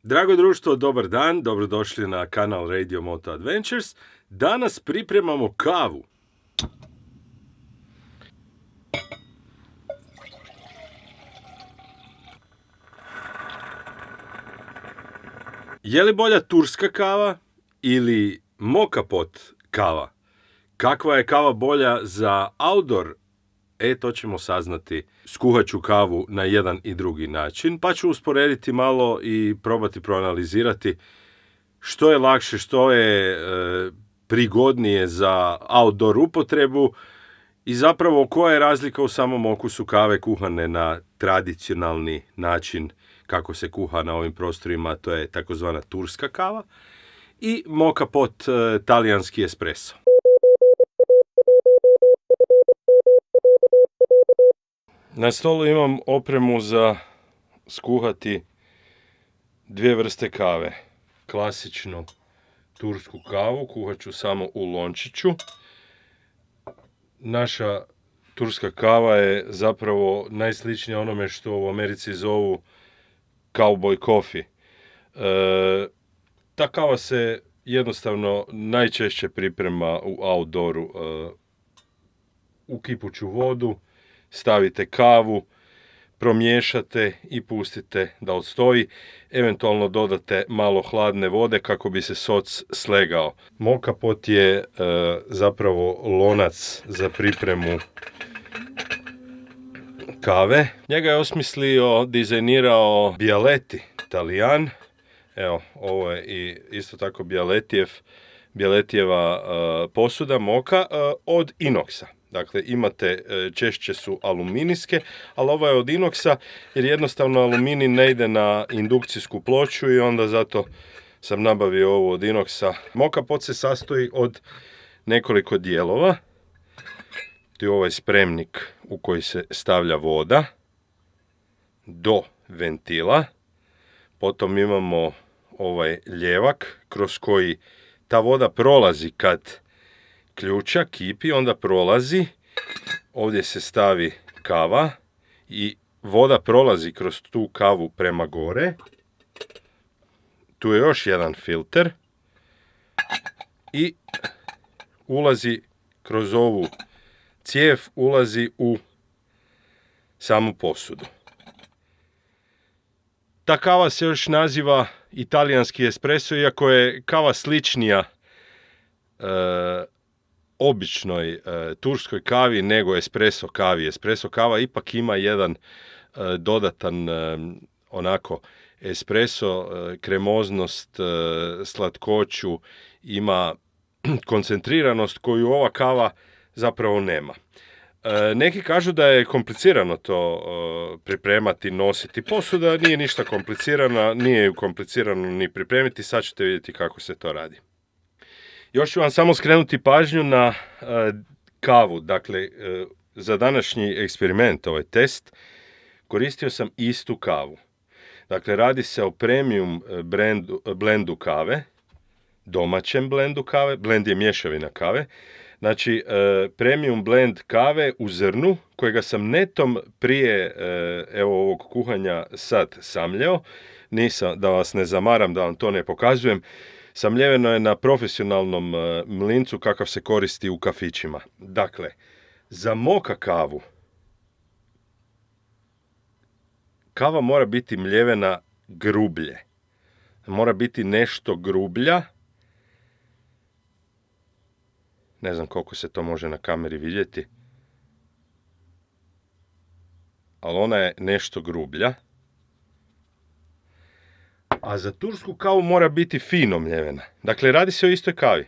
Drago društvo, dobar dan, dobrodošli na kanal Radio Moto Adventures. Danas pripremamo kavu. Je li bolja turska kava ili moka pot kava? Kakva je kava bolja za outdoor? To ćemo saznati. Skuhat ću kavu na jedan i drugi način, pa ću usporediti malo i probati proanalizirati što je lakše, što je prigodnije za outdoor upotrebu i zapravo koja je razlika u samom okusu kave kuhane na tradicionalni način kako se kuha na ovim prostorima, to je takozvana turska kava, i moka pot talijanski espresso. Na stolu imam opremu za skuhati dvije vrste kave. Klasičnu tursku kavu kuhat ću samo u lončiću. Naša turska kava je zapravo najsličnija onome što u Americi zovu cowboy coffee. Ta kava se jednostavno najčešće priprema u outdooru. U kipuću vodu stavite kavu, promiješate i pustite da odstoji. Eventualno dodate malo hladne vode kako bi se soc slegao. Moka pot je zapravo lonac za pripremu kave. Njega je osmislio, dizajnirao Bialetti, Talijan. Evo, ovo je i isto tako Bialettijeva posuda moka od inoksa. Dakle, imate, češće su aluminijske, ali ova je od inoksa jer jednostavno aluminij ne ide na indukcijsku ploču i onda zato sam nabavio ovu od inoksa. Moka pot se sastoji od nekoliko dijelova. Tu je ovaj spremnik u koji se stavlja voda do ventila. Potom imamo ovaj ljevak kroz koji ta voda prolazi kad ključa, kipi, onda prolazi, ovdje se stavi kava i voda prolazi kroz tu kavu prema gore. Tu je još jedan filter i ulazi kroz ovu cijev, ulazi u samu posudu. Ta kava se još naziva italijanski espresso, iako je kava sličnija običnoj turskoj kavi nego espresso kavi. Espresso kava ipak ima jedan dodatan onako espresso, kremoznost, slatkoću, ima koncentriranost koju ova kava zapravo nema. Neki kažu da je komplicirano to pripremati, nositi. Posuda nije ništa komplicirana, nije ju komplicirano ni pripremiti, sad ćete vidjeti kako se to radi. Još ću vam samo skrenuti pažnju na kavu. Dakle, za današnji eksperiment, ovaj test, koristio sam istu kavu. Dakle, radi se o premium blendu kave, domaćem blendu kave, blend je mješavina kave. Znači, premium blend kave u zrnu, kojega sam netom prije ovog kuhanja sad samljeo. Nisam, da vas ne zamaram, da vam to ne pokazujem. Samljeveno je na profesionalnom mlincu kakav se koristi u kafićima. Dakle, za moka kavu, kava mora biti mljevena grublje. Mora biti nešto grublja. Ne znam koliko se to može na kameri vidjeti. Ali ona je nešto grublja. A za tursku kavu mora biti fino mljevena. Dakle, radi se o istoj kavi.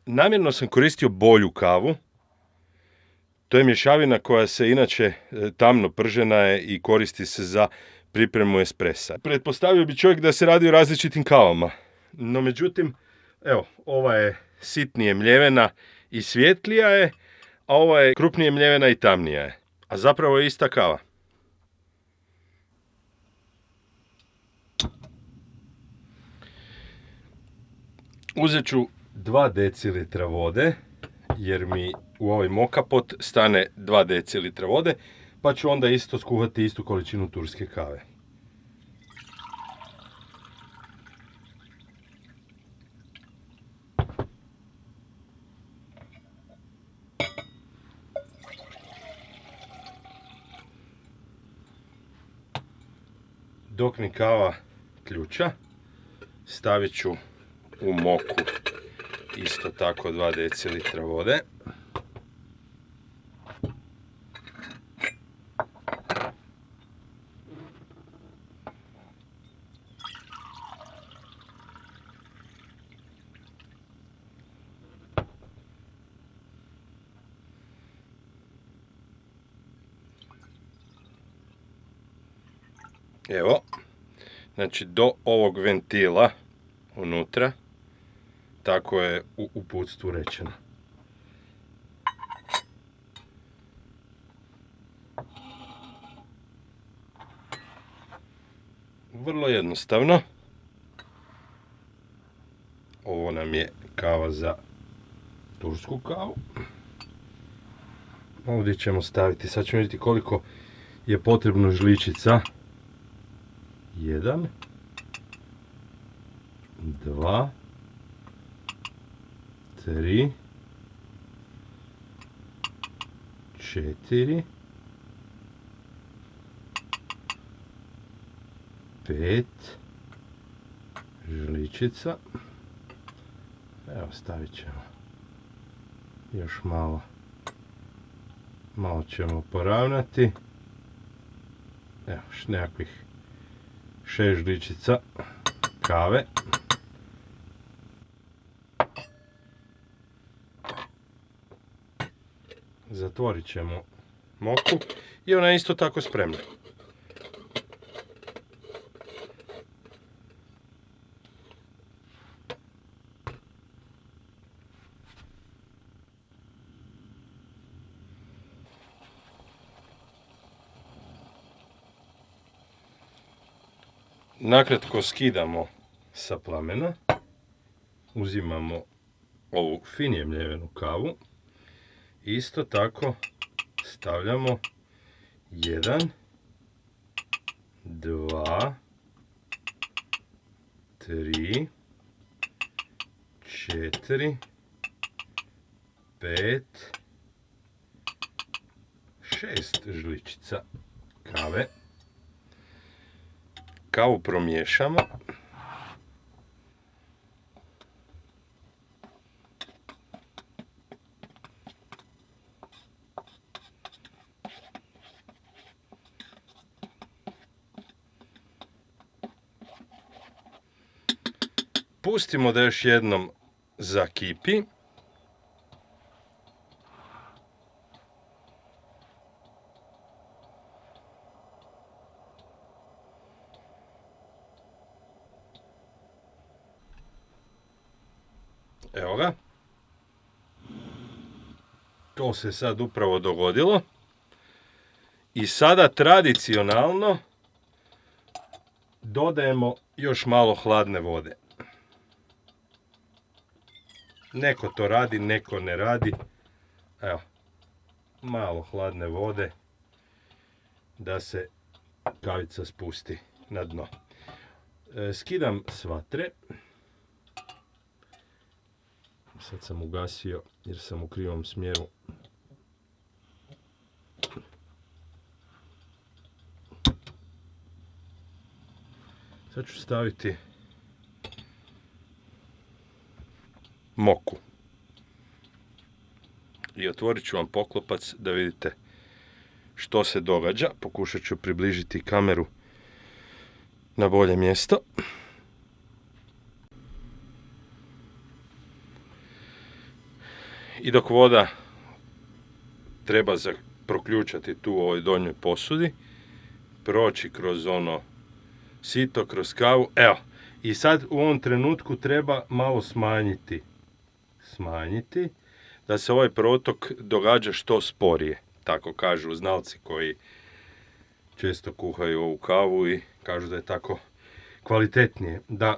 Namjerno sam koristio bolju kavu. To je mješavina koja se inače tamno pržena je i koristi se za pripremu espressa. Pretpostavio bi čovjek da se radi o različitim kavama. No međutim, evo, ova je sitnije mljevena i svjetlija je, a ova je krupnije mljevena i tamnija je. A zapravo je ista kava. Uzet ću 2 decilitra vode jer mi u ovaj moka pot stane 2 decilitra vode, pa ću onda isto skuhati istu količinu turske kave. Dok mi kava ključa, stavit ću u moku isto tako 2 decilitra vode. Evo, znači do ovog ventila unutra, tako je u uputstvu rečeno. Vrlo jednostavno. Ovo nam je kava za tursku kavu. Ovdje ćemo staviti, sad ćemo vidjeti koliko je potrebno žličica. 1, 2, 3, 4, 5 žličica. Evo, stavit ćemo još malo. Malo ćemo poravnati. Evo, nekakvih 6 žličica kave. Zatvorit ćemo moku i ona je isto tako spremna. Nakratko skidamo sa plamena, uzimamo ovu finije mljevenu kavu, isto tako stavljamo 1, 2, 3, 4, 5, 6 žličica kave. Kavu promiješamo. Pustimo da još jednom zakipi. Evo ga. To se sad upravo dogodilo. I sada tradicionalno dodajemo još malo hladne vode. Neko to radi, neko ne radi. Evo, malo hladne vode da se kavica spusti na dno. Skidam s vatre. Sad sam ugasio jer sam u krivom smjeru. Sad ću staviti moku. I otvorit ću vam poklopac da vidite što se događa. Pokušat ću približiti kameru na bolje mjesto. I dok voda treba proključati tu u ovoj donjoj posudi, proći kroz ono sito, kroz kavu, evo. I sad u ovom trenutku treba malo smanjiti, da se ovaj protok događa što sporije. Tako kažu znalci koji često kuhaju ovu kavu i kažu da je tako kvalitetnije da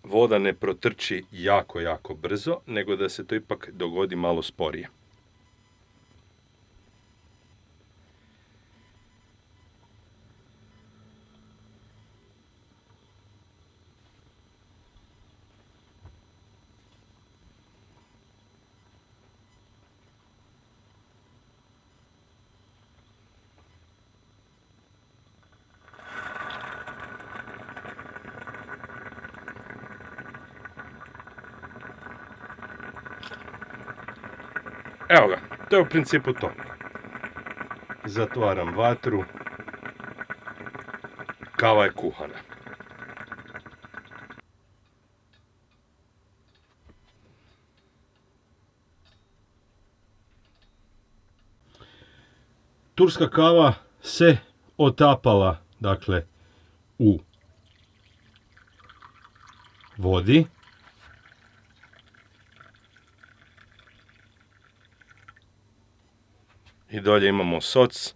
voda ne protrči jako, jako brzo, nego da se to ipak dogodi malo sporije. Evo ga, to je u principu to. Zatvaram vatru. Kava je kuhana. Turska kava se otapala, dakle, u vodi. I dolje imamo soc.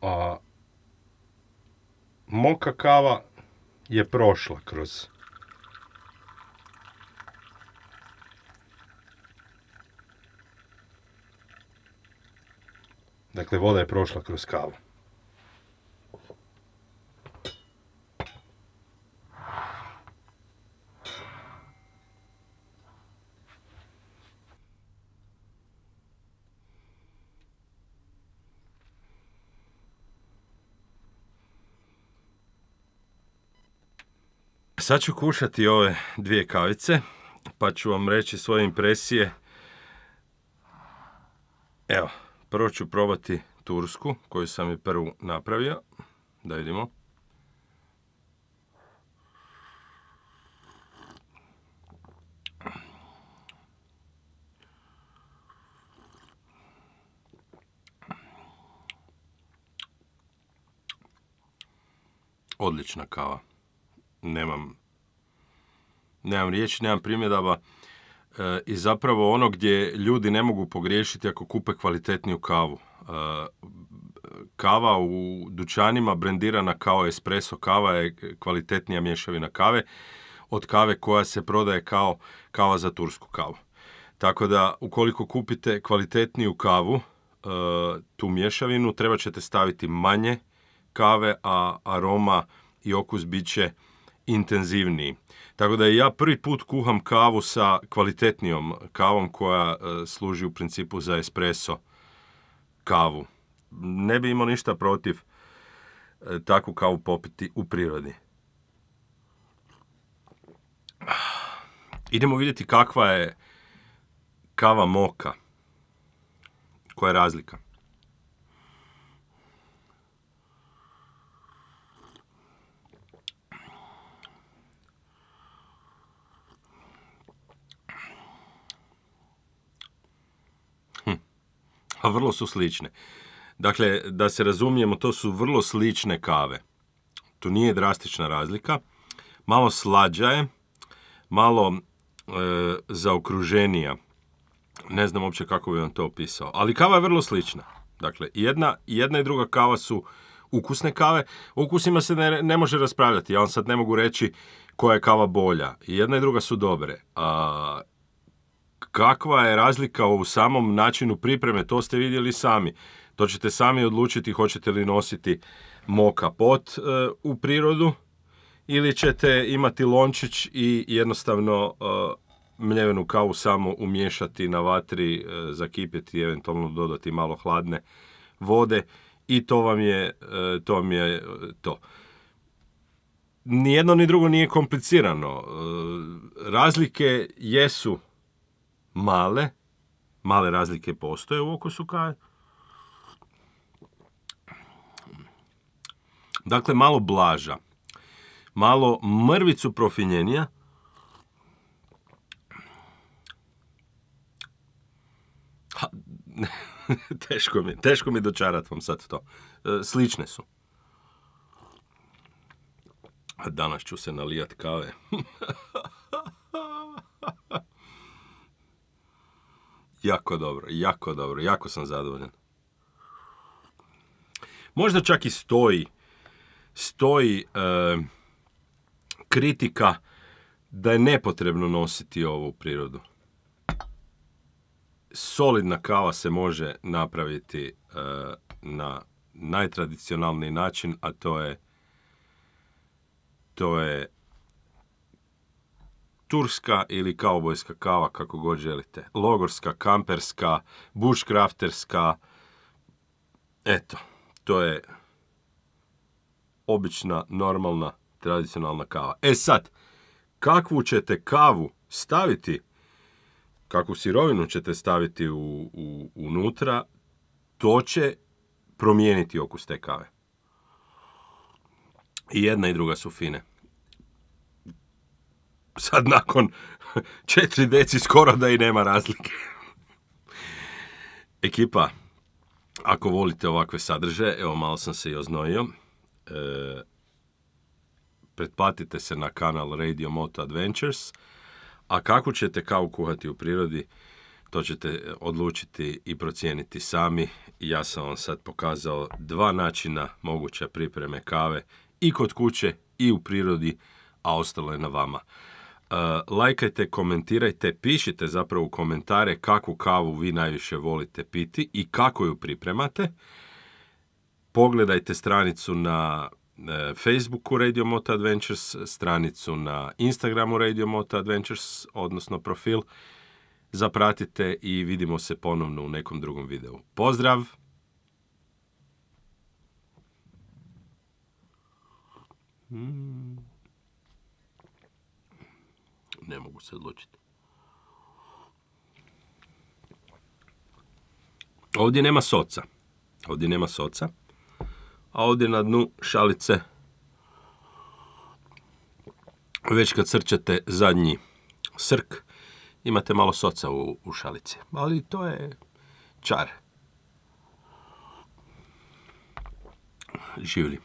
A moka kava je prošla kroz dakle, voda je prošla kroz kavu. Sad ću kušati ove 2 kavice, pa ću vam reći svoje impresije. Evo, prvo ću probati tursku, koju sam i prvu napravio. Da vidimo. Odlična kava. Nemam riječi, nemam primjedaba. I zapravo ono gdje ljudi ne mogu pogriješiti ako kupe kvalitetniju kavu. Kava u dućanima brendirana kao espresso kava je kvalitetnija mješavina kave od kave koja se prodaje kao kava za tursku kavu. Tako da ukoliko kupite kvalitetniju kavu, tu mješavinu, treba ćete staviti manje kave, a aroma i okus bit će intenzivniji. Tako da ja prvi put kuham kavu sa kvalitetnijom kavom koja služi u principu za espresso kavu. Ne bi imao ništa protiv takvu kavu popiti u prirodi. Idemo vidjeti kakva je kava moka. Koja je razlika? A vrlo su slične. Dakle, da se razumijemo, to su vrlo slične kave. Tu nije drastična razlika. Malo slađa je, malo zaokruženija. Ne znam uopće kako bi vam to opisao. Ali kava je vrlo slična. Dakle, jedna i druga kava su ukusne kave. O ukusima se ne može raspravljati. Ja vam sad ne mogu reći koja je kava bolja. I jedna i druga su dobre. Kakva je razlika u samom načinu pripreme, to ste vidjeli sami. To ćete sami odlučiti hoćete li nositi moka pot u prirodu ili ćete imati lončić i jednostavno mljevenu kavu samo umiješati na vatri, zakipjeti i eventualno dodati malo hladne vode i to vam je to. Nijedno ni drugo nije komplicirano. Razlike jesu male razlike postoje u okusu kave. Dakle, malo blaža, malo mrvicu profinjenija. Teško mi dočarat vam sad to. Slične su. A danas ću se nalijat kave. Jako dobro, jako sam zadovoljan. Možda čak i stoji kritika da je nepotrebno nositi ovo u prirodu. Solidna kava se može napraviti na najtradicionalniji način, a to je turska ili kaubojska kava, kako god želite. Logorska, kamperska, bushcrafterska. Eto, to je obična, normalna, tradicionalna kava. Sad, kakvu ćete kavu staviti, kakvu sirovinu ćete staviti unutra, to će promijeniti okus te kave. I jedna i druga su fine. Sad nakon 4 deci skoro da i nema razlike. Ekipa, ako volite ovakve sadržaje, evo malo sam se i oznojio, pretplatite se na kanal Radio Moto Adventures, a kako ćete kavu kuhati u prirodi, to ćete odlučiti i procijeniti sami. Ja sam vam sad pokazao 2 načina moguće pripreme kave i kod kuće i u prirodi, a ostalo je na vama. Lajkajte, komentirajte, pišite zapravo u komentare kakvu kavu vi najviše volite piti i kako ju pripremate. Pogledajte stranicu na Facebooku Radio Moto Adventures, stranicu na Instagramu Radio Moto Adventures, odnosno profil. Zapratite i vidimo se ponovno u nekom drugom videu. Pozdrav! Ne mogu se odlučiti. Ovdje nema soca. A ovdje na dnu šalice, već kad srčete zadnji srk, imate malo soca u šalici. Ali to je čar. Živjeli.